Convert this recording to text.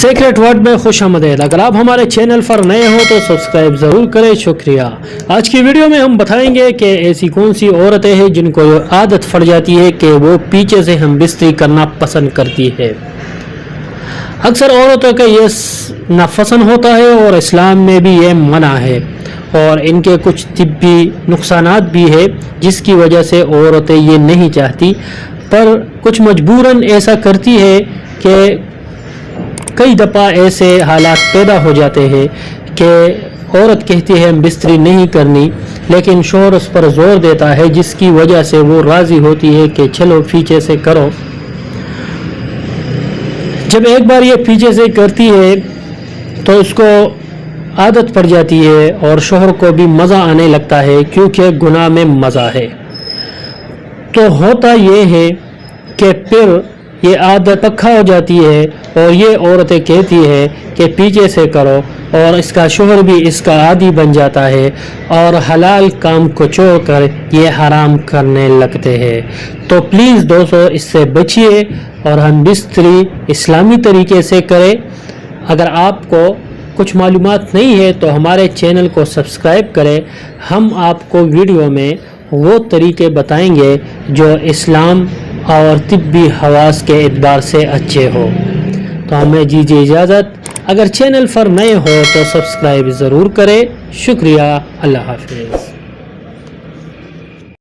Secret word में खुश आमदेद। अगर आप हमारे चैनल पर नए हो तो सब्सक्राइब ज़रूर करें, शुक्रिया। आज की वीडियो में हम बताएंगे कि ऐसी कौन सी औरतें हैं जिनको आदत पड़ जाती है कि वो पीछे से हम बिस्तरी करना पसंद करती है। अक्सर औरतों का ये नापसंद होता है और इस्लाम में भी ये मना है और इनके कुछ तिब्बी नुकसानात भी है जिसकी वजह से औरतें ये नहीं चाहती, पर कुछ मजबूरन ऐसा करती है कि कई दफ़ा ऐसे हालात पैदा हो जाते हैं कि औरत कहती है हम बिस्तरी नहीं करनी, लेकिन शौहर उस पर ज़ोर देता है जिसकी वजह से वो राज़ी होती है कि चलो पीछे से करो। जब एक बार ये पीछे से करती है तो उसको आदत पड़ जाती है और शौहर को भी मज़ा आने लगता है क्योंकि गुनाह में मज़ा है। तो होता ये है कि फिर ये आदत पक्का हो जाती है और ये औरतें कहती है कि पीछे से करो और इसका शौहर भी इसका आदी बन जाता है और हलाल काम को छोड़कर ये हराम करने लगते हैं। तो प्लीज़ दोस्तों इससे बचिए और हम बिस्तरी इस्लामी तरीके से करें। अगर आपको कुछ मालूमात नहीं है तो हमारे चैनल को सब्सक्राइब करें। हम आपको वीडियो में वो तरीके बताएंगे जो इस्लाम और तिब्बी हवास के एतबार से अच्छे हो। तो हमें दीजिए इजाज़त। अगर चैनल पर नए हो तो सब्सक्राइब ज़रूर करें, शुक्रिया। अल्लाह हाफिज़।